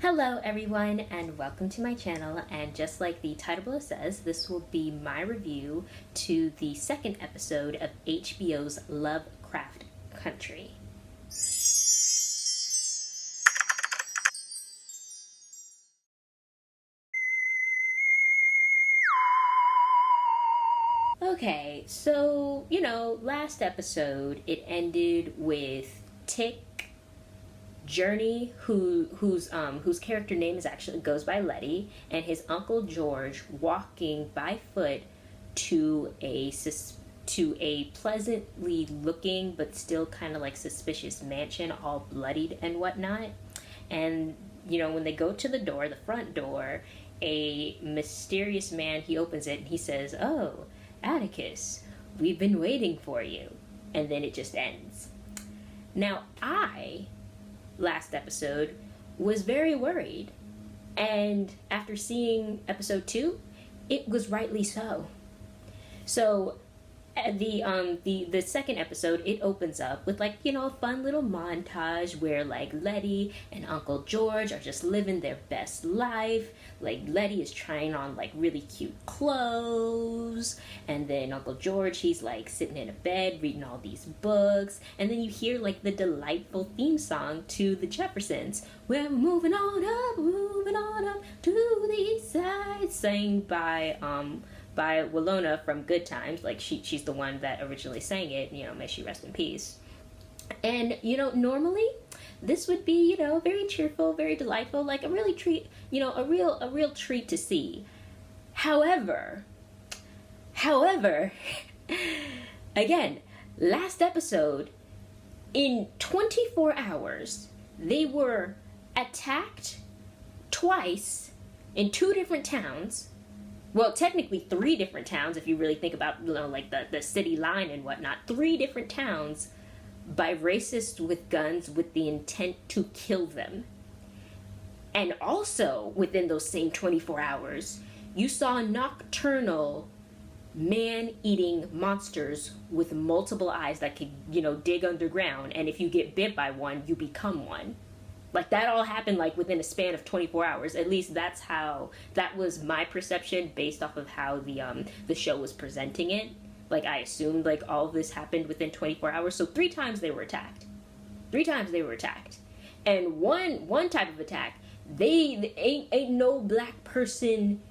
Hello everyone and welcome to my channel, and just like the title below says, this will be my review to the second episode of HBO's Lovecraft Country. Okay, so last episode it ended with Tick Journey, whose character name is actually goes by Leti, and his uncle George walking by foot to a pleasantly looking but still kind of like suspicious mansion, all bloodied and whatnot. And when they go to the door, the front door, a mysterious man, he opens it and he says, "Oh, Atticus, we've been waiting for you," and then it just ends. Now last episode was very worried, and after seeing episode 2 it was rightly so. So the second episode, it opens up with a fun little montage where Leti and Uncle George are just living their best life. Leti is trying on really cute clothes, and then Uncle George, he's sitting in a bed reading all these books, and then you hear the delightful theme song to the Jeffersons. "We're moving on up to the east side," sang by Willona from Good Times. She's the one that originally sang it, may she rest in peace. And normally this would be very cheerful, very delightful, a really treat, a real treat to see. However, again, last episode, in 24 hours they were attacked twice in 2 different towns. Well, technically 3 different towns if you really think about the city line and whatnot. 3 different towns by racists with guns with the intent to kill them. And also within those same 24 hours, you saw nocturnal man-eating monsters with multiple eyes that could dig underground, and if you get bit by one, you become one. That all happened within a span of 24 hours. At least that was my perception based off of how the show was presenting it. I assumed all of this happened within 24 hours. So 3 times they were attacked. 3 times they were attacked. And one type of attack, they ain't no black person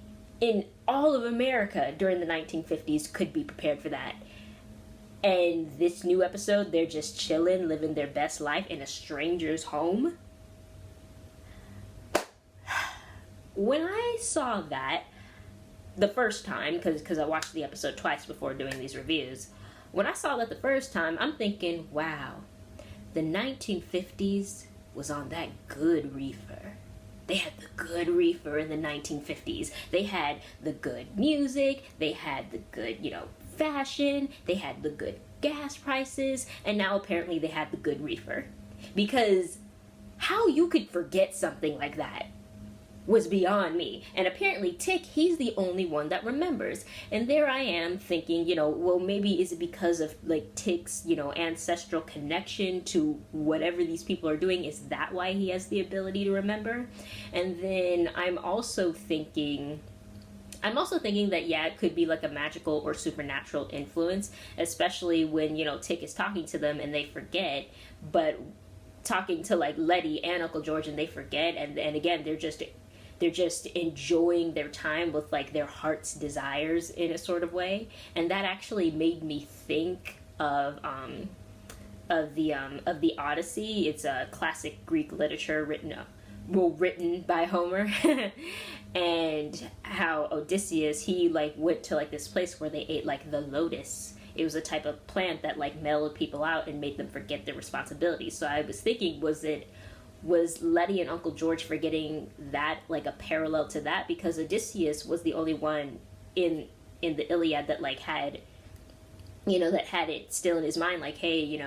in all of America during the 1950s could be prepared for that. And this new episode, they're just chilling, living their best life in a stranger's home. When I saw that the first time, because I watched the episode twice before doing these reviews, when I saw that the first time, I'm thinking, wow, the 1950s was on that good reefer. They had the good reefer in the 1950s. They had the good music, they had the good, fashion, they had the good gas prices, and now apparently they had the good reefer. Because how you could forget something like that was beyond me. And apparently Tick, he's the only one that remembers. And there I am thinking, well, maybe is it because of Tick's, ancestral connection to whatever these people are doing? Is that why he has the ability to remember? And then I'm also thinking that, yeah, it could be a magical or supernatural influence, especially when, Tick is talking to them and they forget, but talking to Leti and Uncle George and they forget, and again, they're just enjoying their time with their heart's desires in a sort of way. And that actually made me think of the Odyssey. It's a classic Greek literature written by Homer. And how Odysseus, he went to this place where they ate the lotus. It was a type of plant that mellowed people out and made them forget their responsibilities. So I was thinking, was Leti and Uncle George forgetting that a parallel to that? Because Odysseus was the only one in the Iliad that had that had it still in his mind, hey,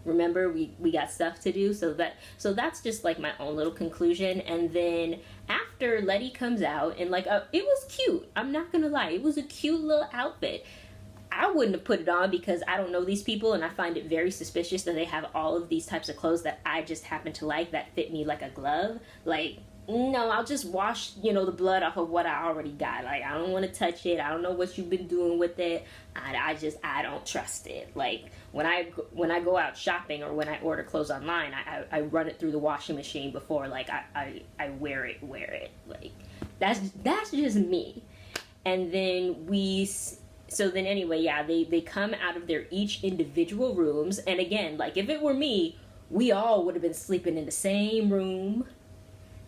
remember we got stuff to do. So that's just my own little conclusion. And then after Leti comes out and it was cute, I'm not gonna lie, it was a cute little outfit. I wouldn't have put it on because I don't know these people, and I find it very suspicious that they have all of these types of clothes that I just happen to like that fit me like a glove. no, I'll just wash, the blood off of what I already got. Like, I don't want to touch it. I don't know what you've been doing with it. I don't trust it. Like, when I go out shopping or when I order clothes online, I run it through the washing machine before, like, I wear it. Like, that's just me. And then anyway, yeah, they come out of their each individual rooms. And again, like, if it were me, we all would have been sleeping in the same room.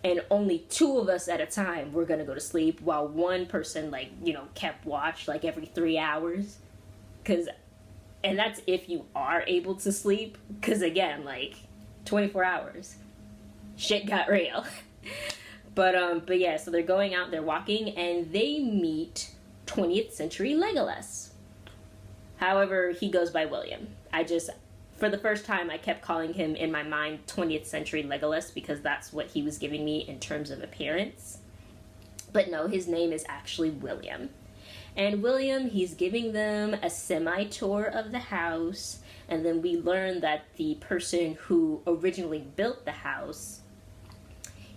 And only 2 of us at a time were going to go to sleep while one person, like, kept watch, like, every 3 hours. And that's if you are able to sleep. Because, again, like, 24 hours. Shit got real. But yeah, so they're going out, they're walking, and they meet 20th century Legolas. However, he goes by William. For the first time, I kept calling him in my mind 20th century Legolas because that's what he was giving me in terms of appearance. But no, his name is actually William. And William, he's giving them a semi-tour of the house. And then we learn that the person who originally built the house,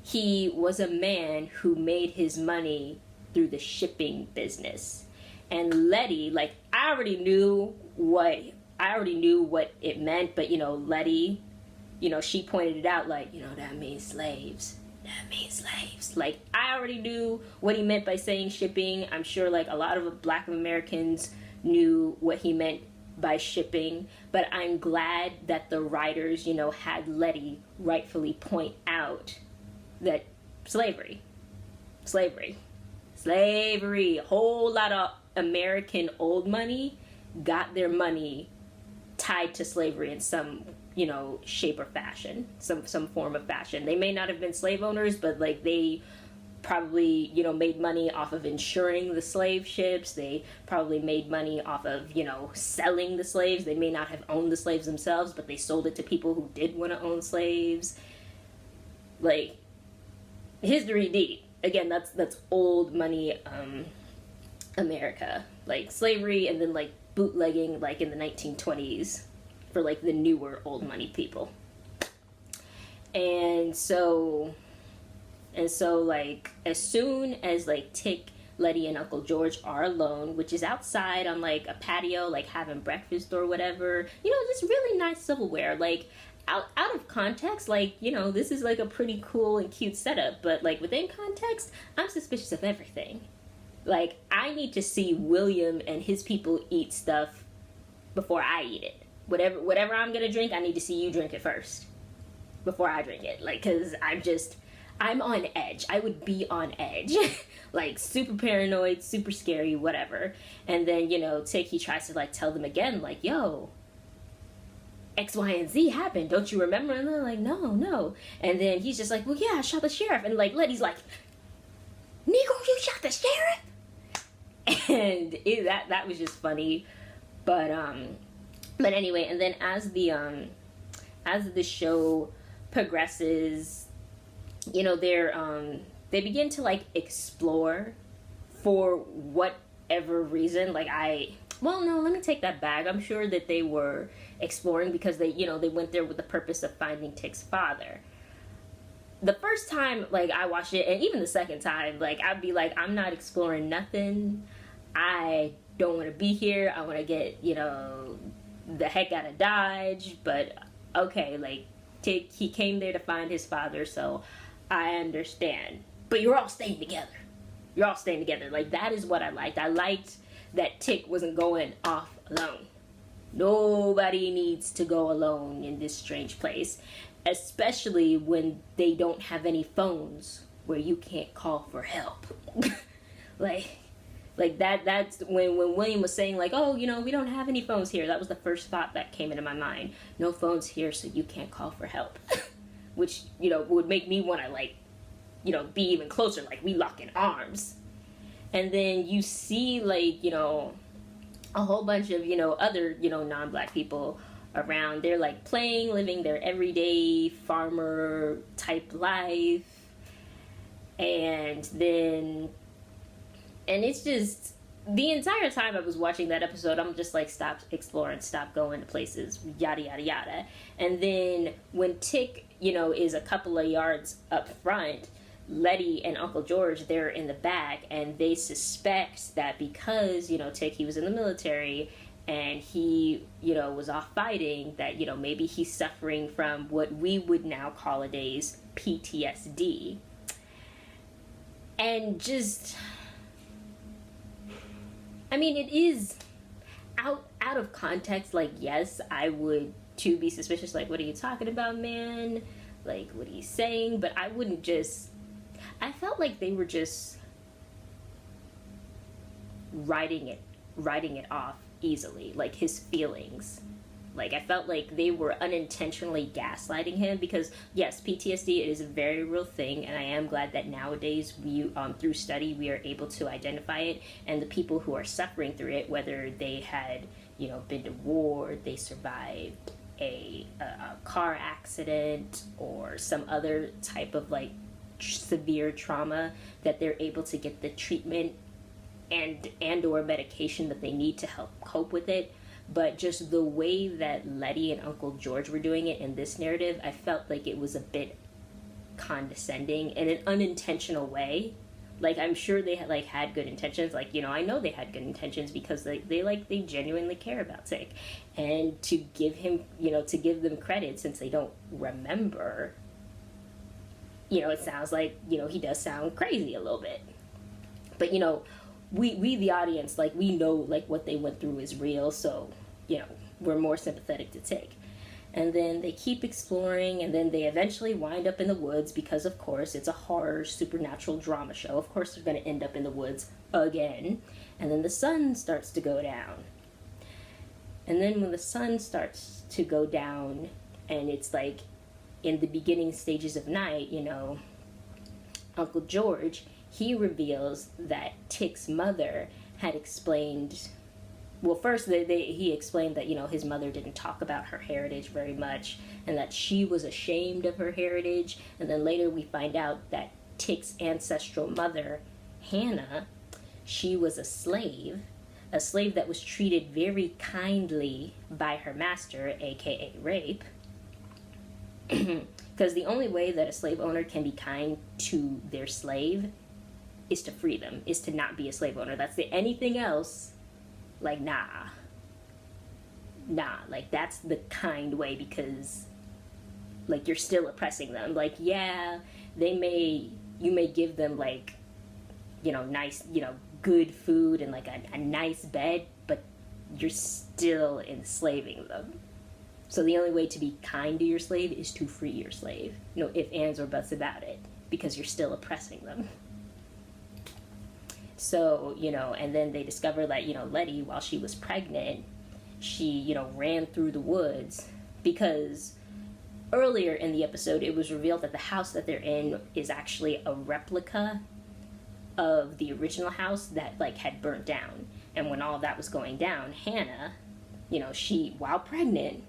he was a man who made his money through the shipping business. And Leti, like, I already knew what it meant, but, Leti, she pointed it out, like, that means slaves. That means slaves. Like, I already knew what he meant by saying shipping. I'm sure, like, a lot of Black Americans knew what he meant by shipping, but I'm glad that the writers, had Leti rightfully point out that slavery, a whole lot of American old money got their money tied to slavery in some, shape or fashion, some form of fashion. They may not have been slave owners, but, like, they probably, made money off of insuring the slave ships. They probably made money off of, selling the slaves. They may not have owned the slaves themselves, but they sold it to people who did want to own slaves. Like, history deep. Again, that's old money, America. Like, slavery and then, like, bootlegging, like, in the 1920s for, like, the newer old money people. And so, like, as soon as, like, Tick, Leti, and Uncle George are alone, which is outside on, like, a patio, like, having breakfast or whatever, just really nice silverware. Like, out of context, like, this is, like, a pretty cool and cute setup, but, like, within context, I'm suspicious of everything. Like, I need to see William and his people eat stuff before I eat it. Whatever I'm gonna drink, I need to see you drink it first before I drink it. Like, cause I'm on edge. I would be on edge. Like, super paranoid, super scary, whatever. And then, Tick, he tries to, like, tell them again, like, yo, X, Y, and Z happened. Don't you remember? And they're like, no. And then he's just like, well, yeah, I shot the sheriff. And, like, Letty's like, Negro, you shot the sheriff? And that was just funny. But anyway, and then as the show progresses, they begin to, like, explore for whatever reason. Like, let me take that back. I'm sure that they were exploring because they went there with the purpose of finding Tick's father. The first time, like, I watched it, and even the second time, like, I'd be like, I'm not exploring nothing. I don't want to be here. I want to get, the heck out of Dodge. But, okay, like, Tick, he came there to find his father, so I understand. But you're all staying together. Like, that is what I liked. I liked that Tick wasn't going off alone. Nobody needs to go alone in this strange place. Especially when they don't have any phones where you can't call for help. like that's when William was saying, like, oh, we don't have any phones here. That was the first thought that came into my mind. No phones here, so you can't call for help. Which, would make me want to, like, be even closer, like, we lock in arms. And then you see, like, a whole bunch of, other, non-Black people around. They're, like, playing, living their everyday farmer type life. And it's just, the entire time I was watching that episode, I'm just like, stop exploring, stop going to places, yada, yada, yada. And then when Tick, is a couple of yards up front, Letty and Uncle George, they're in the back, and they suspect that because, Tick, he was in the military and he, was off fighting, that, maybe he's suffering from what we would now call a day's PTSD. And just, I mean, it is out of context. Like, yes, I would too be suspicious. Like, what are you talking about, man? Like, what are you saying? But I wouldn't just, I felt like they were just writing it off easily, like his feelings. Like, I felt like they were unintentionally gaslighting him, because yes, PTSD is a very real thing, and I am glad that nowadays we, through study, we are able to identify it, and the people who are suffering through it, whether they had, been to war, they survived a car accident or some other type of like severe trauma, that they're able to get the treatment and or medication that they need to help cope with it. But just the way that Letty and Uncle George were doing it in this narrative, I felt like it was a bit condescending in an unintentional way. Like, I'm sure they had good intentions. Like, I know they had good intentions, because they genuinely care about Tick. And to give him, to give them credit, since they don't remember, it sounds like, he does sound crazy a little bit. But, we the audience, like, we know, like, what they went through is real, so, we're more sympathetic to Tick. And then they keep exploring, and then they eventually wind up in the woods, because, of course, it's a horror supernatural drama show. Of course they're going to end up in the woods again. And then the sun starts to go down. And then when the sun starts to go down, and it's like in the beginning stages of night, Uncle George, he reveals that Tick's mother had explained, well, first he explained that, his mother didn't talk about her heritage very much, and that she was ashamed of her heritage. And then later we find out that Tick's ancestral mother, Hannah, she was a slave that was treated very kindly by her master, aka rape. Because the only way that a slave owner can be kind to their slave is to free them, is to not be a slave owner. That's anything else, like, nah, like, that's the kind way, because, like, you're still oppressing them. Like, yeah, you may give them, like, nice, good food and, like, a nice bed, but you're still enslaving them. So the only way to be kind to your slave is to free your slave. No ifs, ands, or buts about it, because you're still oppressing them. So, and then they discover that, Letty, while she was pregnant, she, ran through the woods, because earlier in the episode, it was revealed that the house that they're in is actually a replica of the original house that, like, had burnt down. And when all of that was going down, Hannah, she, while pregnant,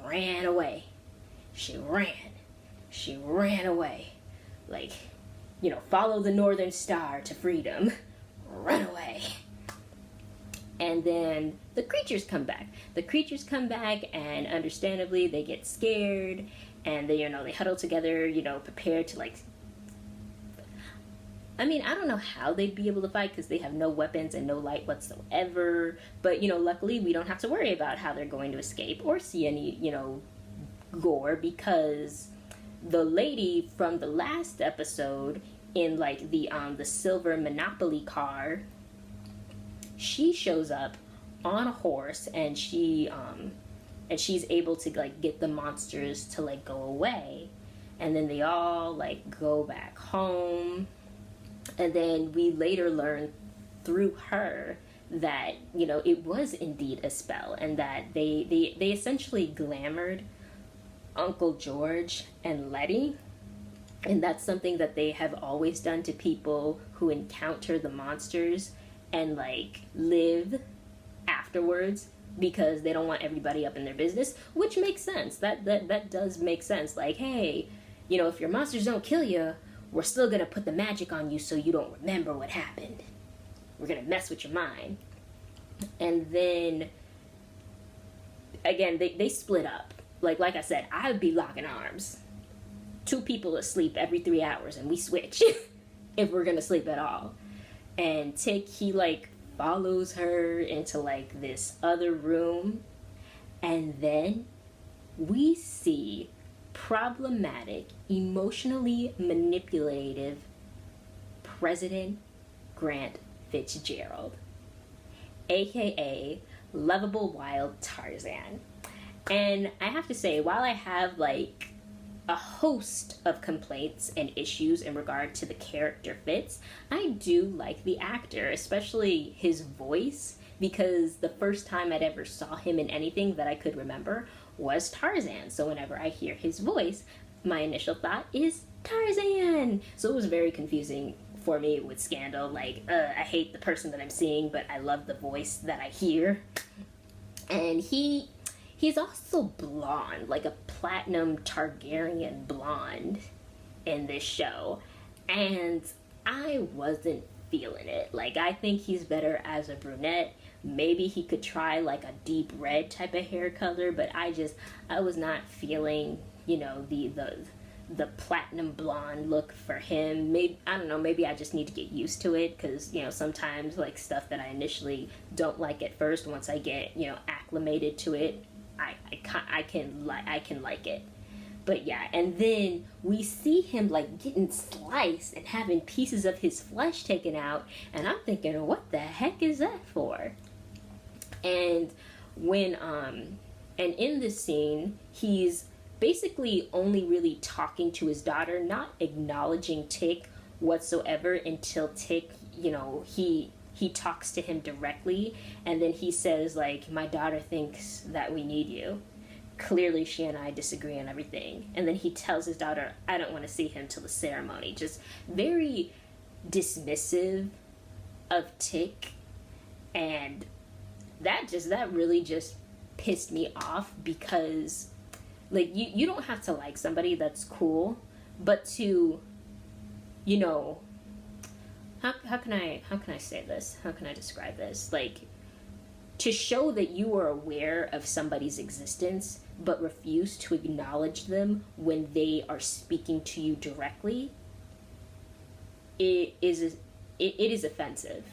ran away. She ran away. Like, follow the northern star to freedom. Run away. And then the creatures come back. And understandably, they get scared. And they, they huddle together, prepared to, like... I mean, I don't know how they'd be able to fight, because they have no weapons and no light whatsoever. But, luckily, we don't have to worry about how they're going to escape or see any, gore, because the lady from the last episode in, like, the silver Monopoly car, she shows up on a horse, and she's able to, like, get the monsters to, like, go away. And then they all, like, go back home. And then we later learn through her that, it was indeed a spell, and that they essentially glamored Uncle George and Letty. And that's something that they have always done to people who encounter the monsters and, like, live afterwards, because they don't want everybody up in their business, which makes sense. That does make sense. Like, hey, if your monsters don't kill you, we're still gonna put the magic on you so you don't remember what happened. We're gonna mess with your mind. And then, again, they split up. Like I said, I would be locking arms. two people asleep every 3 hours, and we switch if we're gonna sleep at all. And Tick, he like follows her into like this other room, and then we see problematic, emotionally manipulative President Grant Fitzgerald, aka lovable wild Tarzan. And I have to say, while I have like a host of complaints and issues in regard to the character Fitz, I do like the actor, especially his voice, because the first time I'd ever saw him in anything that I could remember was Tarzan. So whenever I hear his voice, my initial thought is Tarzan. So it was very confusing for me with Scandal. Like, I hate the person that I'm seeing, but I love the voice that I hear. And he's also blonde, like a platinum Targaryen blonde in this show. And I wasn't feeling it. Like, I think he's better as a brunette. Maybe he could try like a deep red type of hair color, but I was not feeling, you know, the platinum blonde look for him. Maybe, I don't know, maybe I just need to get used to it, because, you know, sometimes like stuff that I initially don't like at first, once I get, you know, acclimated to it, I can like it. But yeah, and then we see him like getting sliced and having pieces of his flesh taken out, and I'm thinking, what the heck is that for? And when and in this scene, he's basically only really talking to his daughter, not acknowledging Tick whatsoever until Tick, you know, he talks to him directly, and then he says like, my daughter thinks that we need you. Clearly she and I disagree on everything. And then he tells his daughter, I don't want to see him till the ceremony. Just very dismissive of Tick. And that really just pissed me off, because like you don't have to like somebody that's cool, but to, you know, how can I say this? How can I describe this? Like, to show that you are aware of somebody's existence but refuse to acknowledge them when they are speaking to you directly, it is offensive.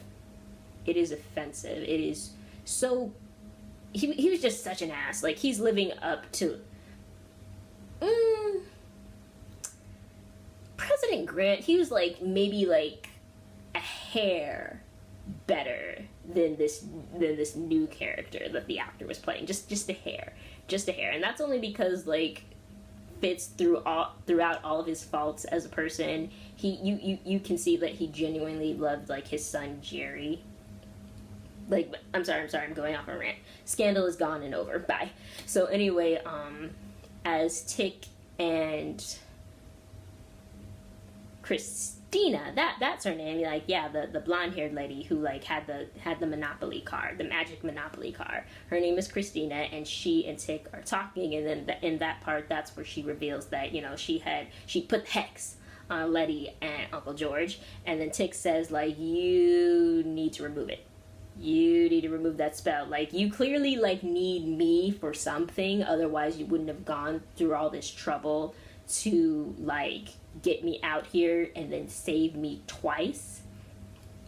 It is offensive. It is so... He was just such an ass. Like, he's living up to... President Grant, he was like, maybe like a hair better than this new character that the actor was playing. Just a hair. And that's only because like Fitz throughout all of his faults as a person, you can see that he genuinely loved like his son Jerry. Like, I'm sorry, I'm going off on a rant. Scandal is gone and over. Bye. So anyway, as Tick and Christina, that's her name. Like, yeah, the blonde-haired lady who like had the Monopoly card, the magic Monopoly card. Her name is Christina, and she and Tick are talking, and then in that part, that's where she reveals that, you know, she put hex on Leti and Uncle George, and then Tick says like, you need to remove it. You need to remove that spell. Like, you clearly like need me for something, otherwise you wouldn't have gone through all this trouble to like get me out here and then save me twice.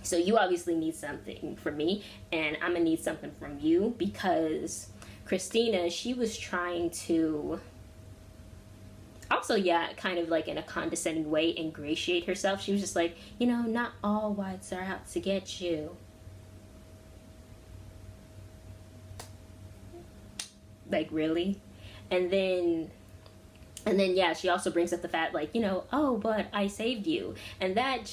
So you obviously need something from me, and I'm gonna need something from you, because Christina, she was trying to also, yeah, kind of like in a condescending way, ingratiate herself. She was just like, you know, not all whites are out to get you. Like, really? And then yeah, she also brings up the fact, like, you know, oh, but I saved you. And that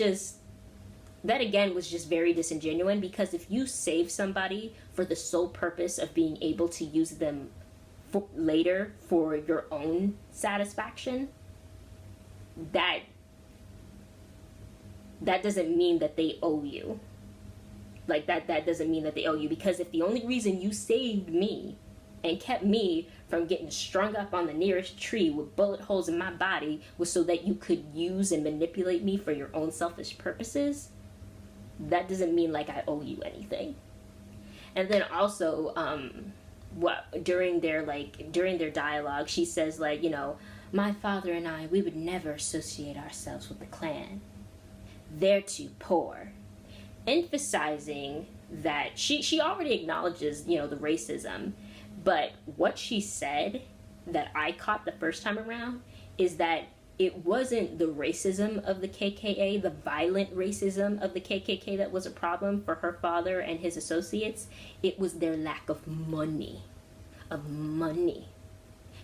again was just very disingenuous, because if you save somebody for the sole purpose of being able to use them later for your own satisfaction, that doesn't mean that they owe you. Like, that doesn't mean that they owe you, because if the only reason you saved me and kept me from getting strung up on the nearest tree with bullet holes in my body was so that you could use and manipulate me for your own selfish purposes, that doesn't mean like I owe you anything. And then also, during their dialogue, she says like, you know, My father and I, we would never associate ourselves with the clan. They're too poor. Emphasizing that she already acknowledges, the racism, but what she said that I caught the first time around is that it wasn't the racism of the KKA, the violent racism of the KKK that was a problem for her father and his associates. It was their lack of money.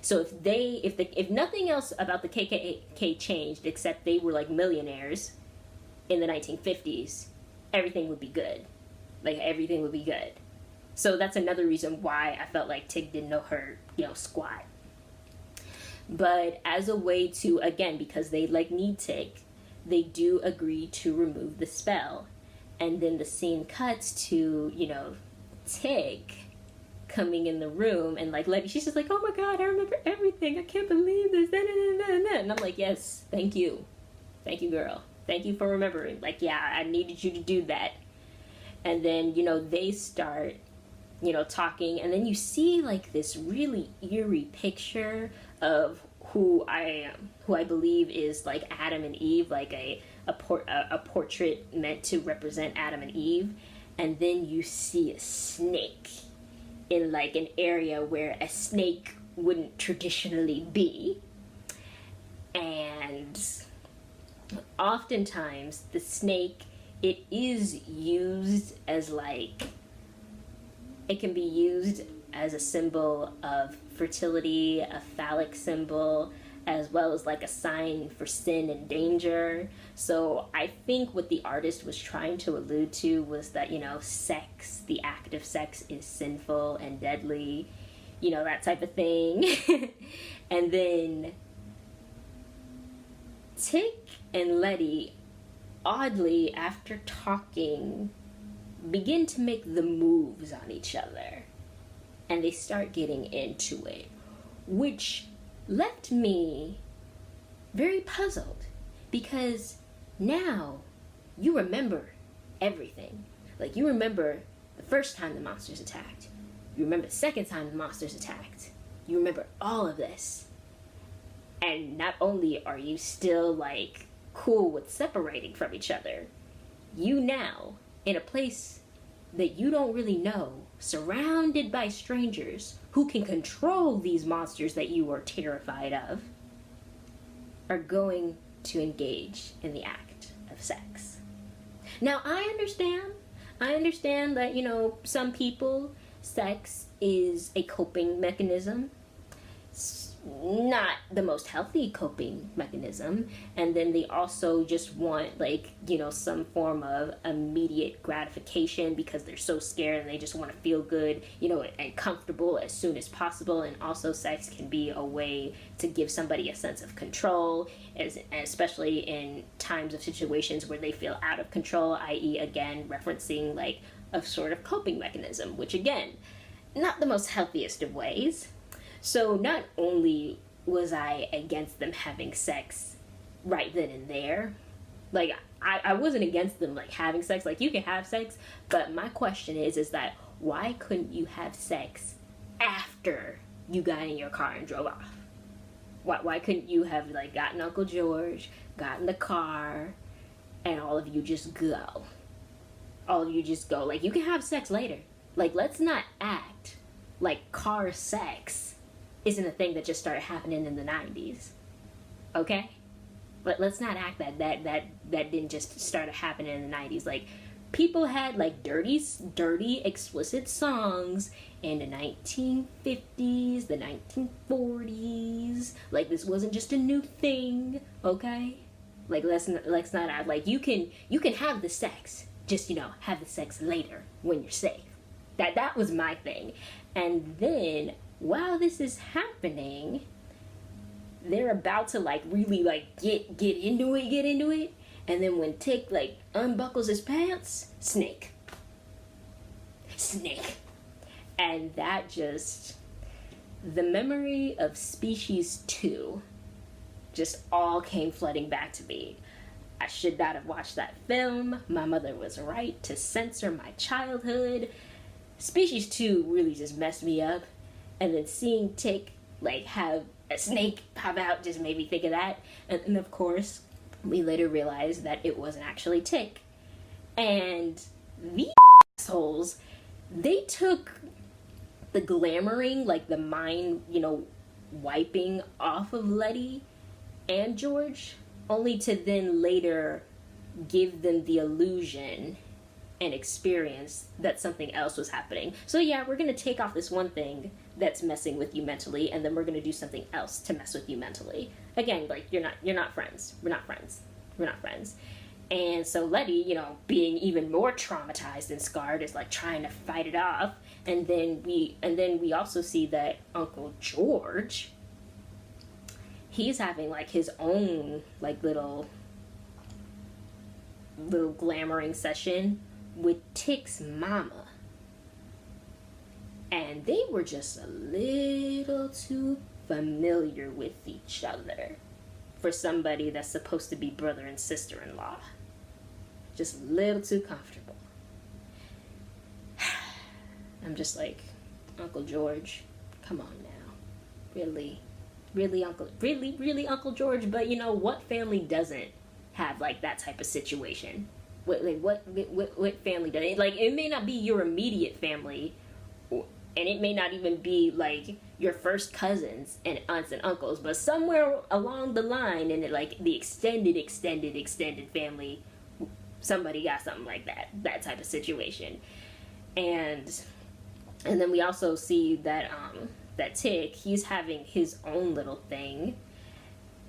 So if nothing else about the KKK changed except they were like millionaires in the 1950s, everything would be good. Like, everything would be good. So that's another reason why I felt like Tig didn't know her, squat. But as a way to, again, because they need Tig, they do agree to remove the spell. And then the scene cuts to, Tig coming in the room, and Leti, she's just like, oh my god, I remember everything. I can't believe this. And I'm like, yes, thank you. Thank you, girl. Thank you for remembering. Yeah, I needed you to do that. And then, they start, talking, and then you see this really eerie picture of who I believe is Adam and Eve, a portrait meant to represent Adam and Eve. And then you see a snake in an area where a snake wouldn't traditionally be. And oftentimes the snake, it is used as it can be used as a symbol of fertility, a phallic symbol, as well as a sign for sin and danger. So I think what the artist was trying to allude to was that, sex, the act of sex, is sinful and deadly, that type of thing. And then Tig and Leti, oddly, after talking, begin to make the moves on each other. And they start getting into it, which left me very puzzled, because now you remember everything. You remember the first time the monsters attacked. You remember the second time the monsters attacked. You remember all of this. And not only are you still cool with separating from each other, you now, in a place that you don't really know, surrounded by strangers who can control these monsters that you are terrified of, are going to engage in the act of sex. Now, I understand that, some people, sex is a coping mechanism. Not the most healthy coping mechanism, and then they also just want some form of immediate gratification because they're so scared and they just want to feel good, and comfortable as soon as possible. And also sex can be a way to give somebody a sense of control, especially in times of situations where they feel out of control, i.e. again referencing a sort of coping mechanism, which again, not the most healthiest of ways. So not only was I against them having sex right then and there, I wasn't against them having sex. You can have sex, but my question is that why couldn't you have sex after you got in your car and drove off? Why couldn't you have gotten Uncle George, got in the car, and all of you just go? All of you just go. You can have sex later. Let's not act like car sex isn't a thing that just started happening in the 90s. Okay? But let's not act that didn't just start happening in the 90s. People had dirty, explicit songs in the 1950s, the 1940s. This wasn't just a new thing, okay? Let's not act you can have the sex, just have the sex later when you're safe. That was my thing. And then while this is happening, they're about to really get into it, and then when Tig unbuckles his pants, snake, and that just, the memory of Species 2 just all came flooding back to me. I should not have watched that film. My mother was right to censor my childhood. Species 2 really just messed me up. And then seeing Tig have a snake pop out just made me think of that. And of course, we later realized that it wasn't actually Tick. And these assholes, they took the glamoring, like the mind, wiping off of Leti and George, only to then later give them the illusion and experience that something else was happening. So yeah, we're gonna take off this one thing that's messing with you mentally, and then we're gonna do something else to mess with you mentally. Again, like you're not friends. We're not friends. And so Leti, being even more traumatized and scarred, is like trying to fight it off. And then we also see that Uncle George, he's having like his own like little glamoring session with Tick's mama. And they were just a little too familiar with each other for somebody that's supposed to be brother and sister-in-law. Just a little too comfortable. I'm just like, Uncle George, come on now. Really Uncle George. But what family doesn't have like that type of situation? What family does it? Like, it may not be your immediate family, and it may not even be like your first cousins and aunts and uncles, but somewhere along the line in like the extended family, somebody got something like that type of situation. And then we also see that that Tick, he's having his own little thing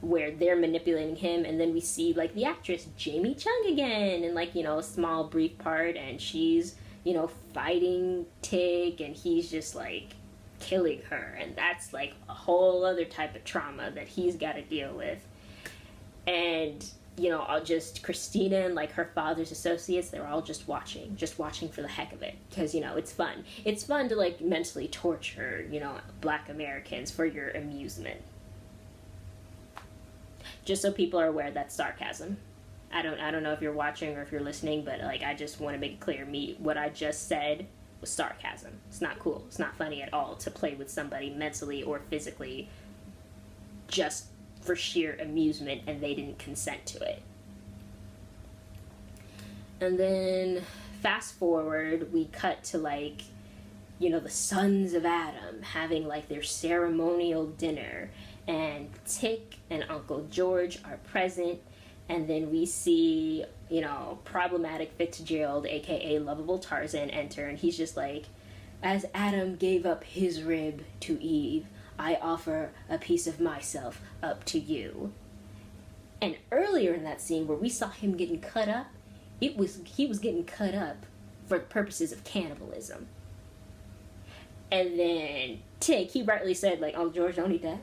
where they're manipulating him, and then we see like the actress Jamie Chung again in like a small brief part, and she's fighting Tick, and he's just like killing her, and that's like a whole other type of trauma that he's got to deal with. And just Christina and like her father's associates, they're all just watching for the heck of it, because it's fun to like mentally torture Black Americans for your amusement. Just so people are aware, that's sarcasm. I don't know if you're watching or if you're listening, but like I just want to make it clear, what I just said was sarcasm. It's not cool. It's not funny at all to play with somebody mentally or physically just for sheer amusement, and they didn't consent to it. And then fast forward, we cut to like the sons of Adam having like their ceremonial dinner, and Tick and Uncle George are present. And then we see, problematic Fitzgerald, aka lovable Tarzan, enter, and he's just like, as Adam gave up his rib to Eve, I offer a piece of myself up to you. And earlier in that scene where we saw him getting cut up, he was getting cut up for purposes of cannibalism. And then Tick, he rightly said, like, Uncle George, don't eat that.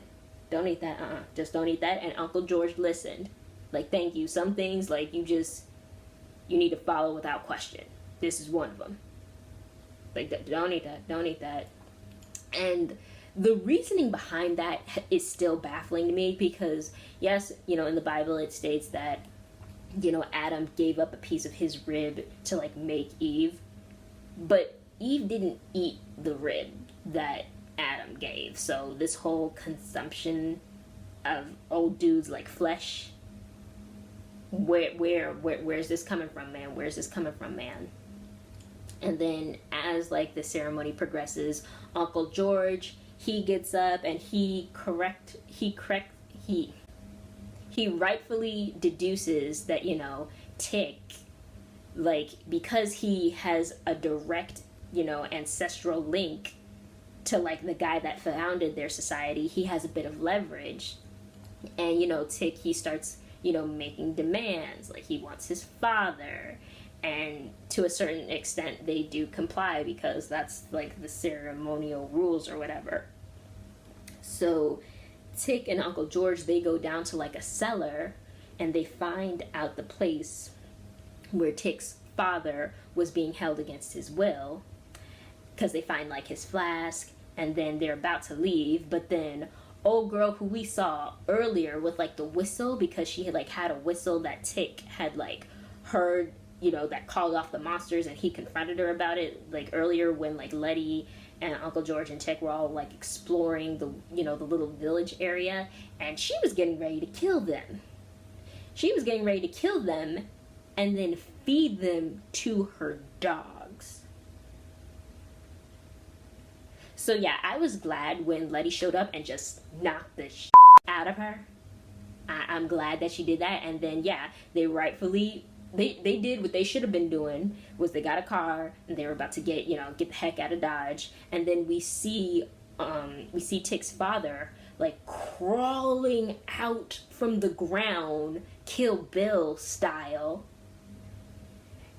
Don't eat that, just don't eat that. And Uncle George listened. Like, thank you. Some things, like, you need to follow without question. This is one of them. Like, don't eat that. And the reasoning behind that is still baffling to me, because, yes, in the Bible it states that, Adam gave up a piece of his rib to, like, make Eve. But Eve didn't eat the rib that Adam gave. So this whole consumption of old dudes like flesh, where's this coming from, man? Where's this coming from, man? And then as like the ceremony progresses, Uncle George, he gets up and he rightfully deduces that Tick, like, because he has a direct ancestral link to like the guy that founded their society, he has a bit of leverage. And Tick, he starts making demands, like he wants his father, and to a certain extent they do comply, because that's like the ceremonial rules or whatever. So Tick and Uncle George, they go down to like a cellar, and they find out the place where Tick's father was being held against his will, because they find like his flask, and then they're about to leave, but then old girl who we saw earlier with like the whistle, because she had like had a whistle that Tick had like heard, that called off the monsters, and he confronted her about it like earlier when like Leti and Uncle George and Tick were all like exploring the, the little village area, and she was getting ready to kill them. She was getting ready to kill them and then feed them to her dogs. So yeah, I was glad when Leti showed up and just knocked the out of her. I'm glad that she did that. And then yeah, they rightfully they did what they should have been doing, was they got a car and they were about to get the heck out of Dodge. And then we see Tick's father like crawling out from the ground, Kill Bill style.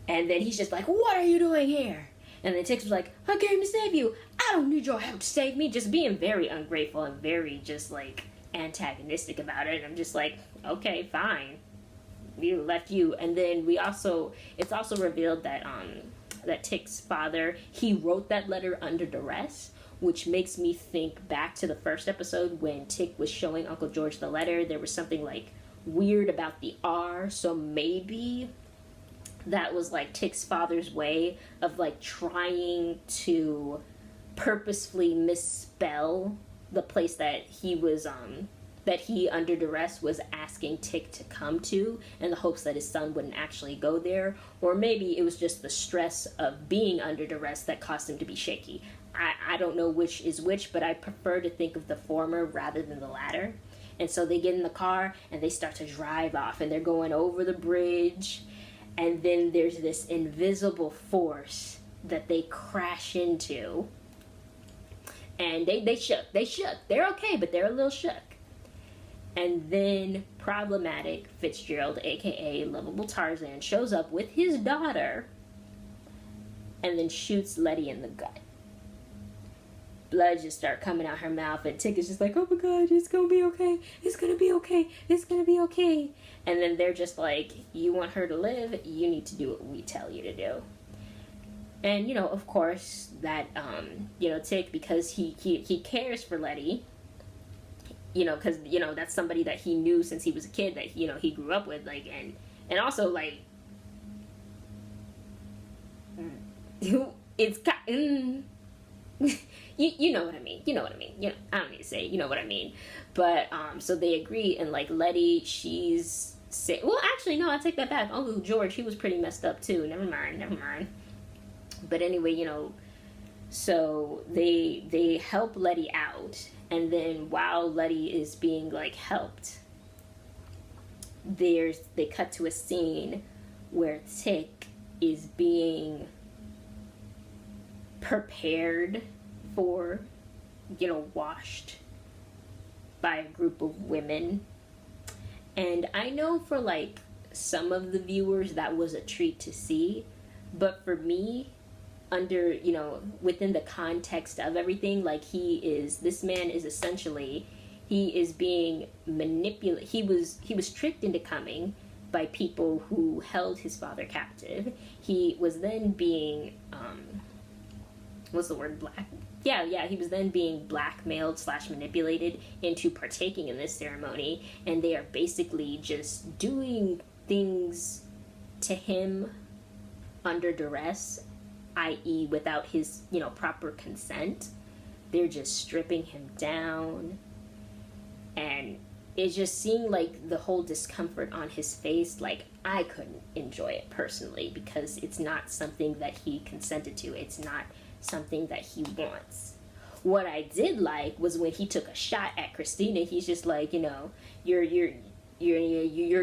And then he's just like, "What are you doing here?" And then Tick's was like, "I came to save you. I don't need your help to save me." Just being very ungrateful and very just like antagonistic about it. And I'm just like, okay, fine, we left you. And then it's also revealed that that Tick's father, he wrote that letter under duress, which makes me think back to the first episode when Tick was showing Uncle George the letter. There was something like weird about the R, so maybe that was like Tick's father's way of like trying to purposefully misspell the place that he was that he under duress was asking Tick to come to, in the hopes that his son wouldn't actually go there. Or maybe it was just the stress of being under duress that caused him to be shaky. I don't know which is which, but I prefer to think of the former rather than the latter. And so they get in the car and they start to drive off, and they're going over the bridge, and then there's this invisible force that they crash into. And they shook. They're okay, but they're a little shook. And then problematic Fitzgerald, aka Lovable Tarzan, shows up with his daughter and then shoots Leti in the gut. Blood just start coming out her mouth, and Tick is just like, "Oh my god, it's gonna be okay. It's gonna be okay. It's gonna be okay." And then they're just like, "You want her to live? You need to do what we tell you to do." And, of course, that, Tick, because he cares for Leti, because, that's somebody that he knew since he was a kid, that, he grew up with, like, and also, like, it's, you know what I mean, I don't need to say it, you know what I mean, but, so they agree, and, like, Leti, she's sick. Well, actually, no, I take that back. Uncle George, he was pretty messed up, too. Never mind. But anyway, so they help Leti out, and then while Leti is being like helped, they cut to a scene where Tick is being prepared for, washed by a group of women. And I know for like some of the viewers that was a treat to see, but for me, under, within the context of everything, like this man is essentially, he is being manipulated. He was tricked into coming by people who held his father captive. He was then being, what's the word, he was then being blackmailed / manipulated into partaking in this ceremony, and they are basically just doing things to him under duress, i.e. without his, proper consent. They're just stripping him down, and it just seemed like the whole discomfort on his face, like, I couldn't enjoy it personally, because it's not something that he consented to. It's not something that he wants. What I did like was when he took a shot at Christina. He's just like, you're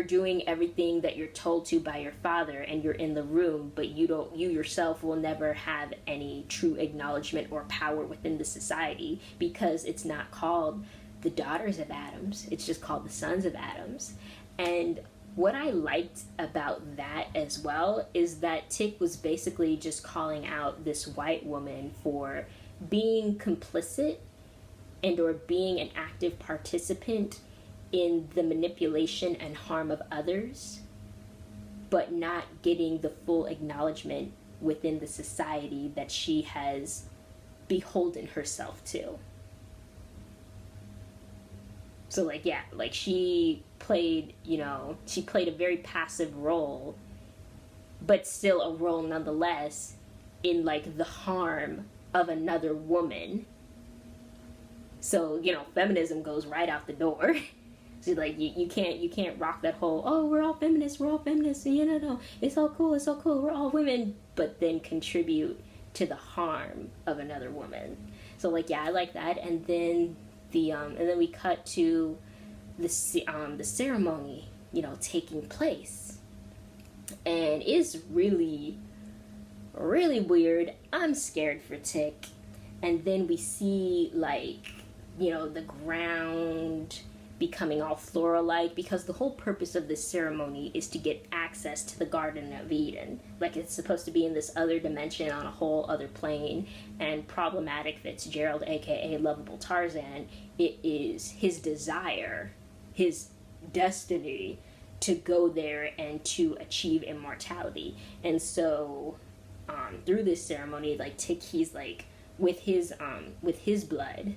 doing everything that you're told to by your father, and you're in the room, but you yourself will never have any true acknowledgement or power within the society, because it's not called the daughters of Adams, it's just called the sons of Adams. And what I liked about that as well is that Tick was basically just calling out this white woman for being complicit and or being an active participant in the manipulation and harm of others, but not getting the full acknowledgement within the society that she has beholden herself to. So she played a very passive role, but still a role nonetheless, in like the harm of another woman. So, you know, feminism goes right out the door. So like you can't rock that whole, oh, we're all feminists, you know, no, it's all cool, we're all women, but then contribute to the harm of another woman. So like, yeah, I like that. And then and then we cut to the ceremony, you know, taking place, and it's really weird. I'm scared for Tick. And then we see, like, you know, the ground becoming all floral-like, because the whole purpose of this ceremony is to get access to the Garden of Eden. Like, it's supposed to be in this other dimension on a whole other plane, and Problematic Fitzgerald, aka Lovable Tarzan, it is his desire, his destiny, to go there and to achieve immortality. And so through this ceremony, like, Tick, he's like, with his blood,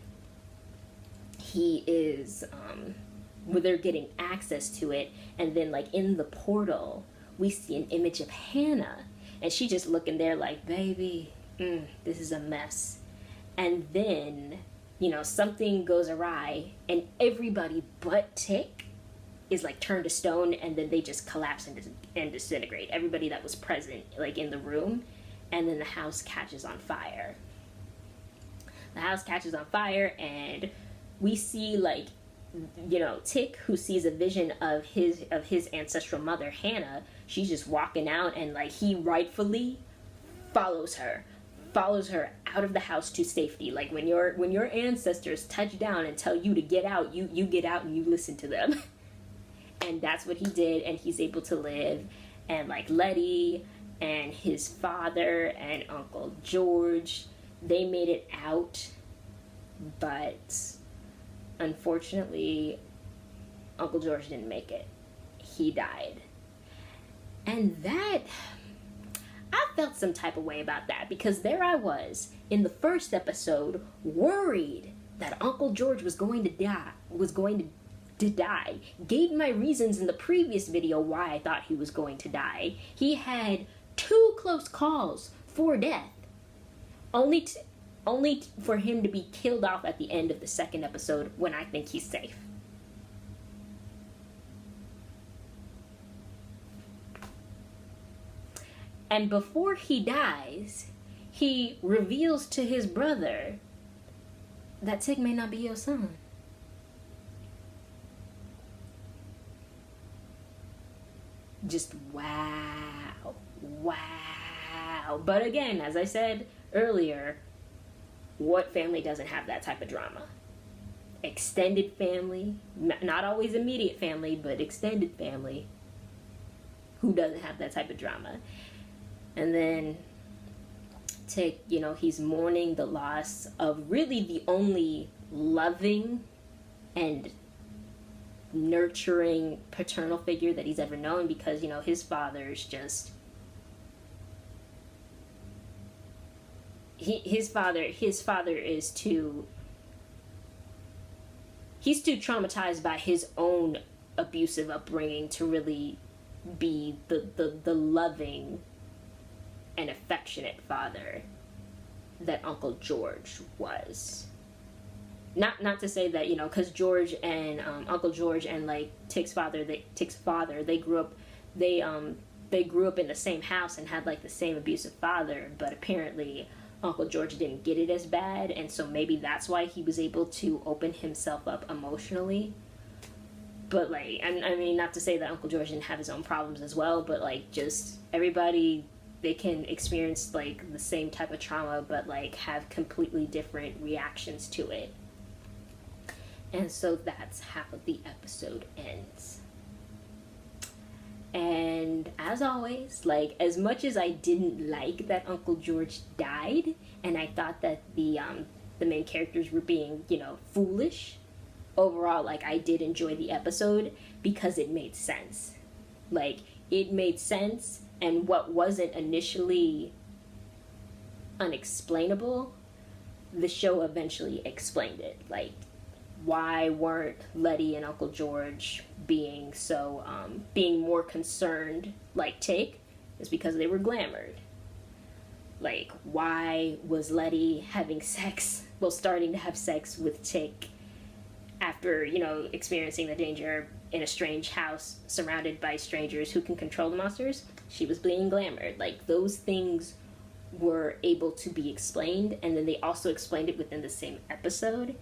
he is where they're getting access to it. And then, like, in the portal, we see an image of Hannah, and she just looking there like, baby, this is a mess. And then, you know, something goes awry, and everybody but Tick is like turned to stone, and then they just collapse and disintegrate. Everybody that was present, like, in the room. And then the house catches on fire. The house catches on fire, and we see, like, you know, Tick, who sees a vision of his ancestral mother, Hannah. She's just walking out, and, like, he rightfully follows her out of the house to safety. Like, when your ancestors touch down and tell you to get out, you get out and you listen to them. And that's what he did, and he's able to live. And, like, Leti and his father and Uncle George, they made it out, but unfortunately Uncle George didn't make it. He died. And that, I felt some type of way about that, because there I was in the first episode, worried that Uncle George was going to die. Gave my reasons in the previous video why I thought he was going to die. He had 2 close calls for death, only for him to be killed off at the end of the second episode, when I think he's safe. And before he dies, he reveals to his brother that Tick may not be your son. Just wow. But again, as I said earlier, what family doesn't have that type of drama? Extended family, not always immediate family, but extended family. Who doesn't have that type of drama? And then Tick, you know, he's mourning the loss of really the only loving and nurturing paternal figure that he's ever known, because, you know, his father's just his father is he's too traumatized by his own abusive upbringing to really be the loving and affectionate father that Uncle George was. Not to say that, you know, because George and Uncle George and, like, Tick's father, they grew up in the same house and had, like, the same abusive father, but apparently Uncle George didn't get it as bad, and so maybe that's why he was able to open himself up emotionally. But, like, I mean, not to say that Uncle George didn't have his own problems as well, but, like, just everybody, they can experience, like, the same type of trauma, but, like, have completely different reactions to it. And so that's how the episode ends. And as always, like, as much as I didn't like that Uncle George died, and I thought that the main characters were being, you know, foolish, overall, like, I did enjoy the episode because it made sense. Like, it made sense, and what wasn't initially unexplainable, the show eventually explained it. Like, why weren't Leti and Uncle George being so, being more concerned like Tick? Is because they were glamored. Like, why was Leti having sex, well, starting to have sex with Tick after, experiencing the danger in a strange house surrounded by strangers who can control the monsters? She was being glamored. Like, those things were able to be explained, and then they also explained it within the same episode,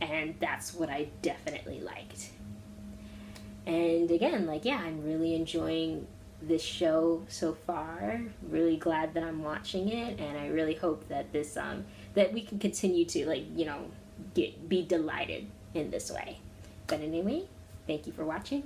and that's what I definitely liked. And again, like, yeah, I'm really enjoying this show so far. Really glad that I'm watching it, and I really hope that this that we can continue to, like, be delighted in this way. But anyway, thank you for watching.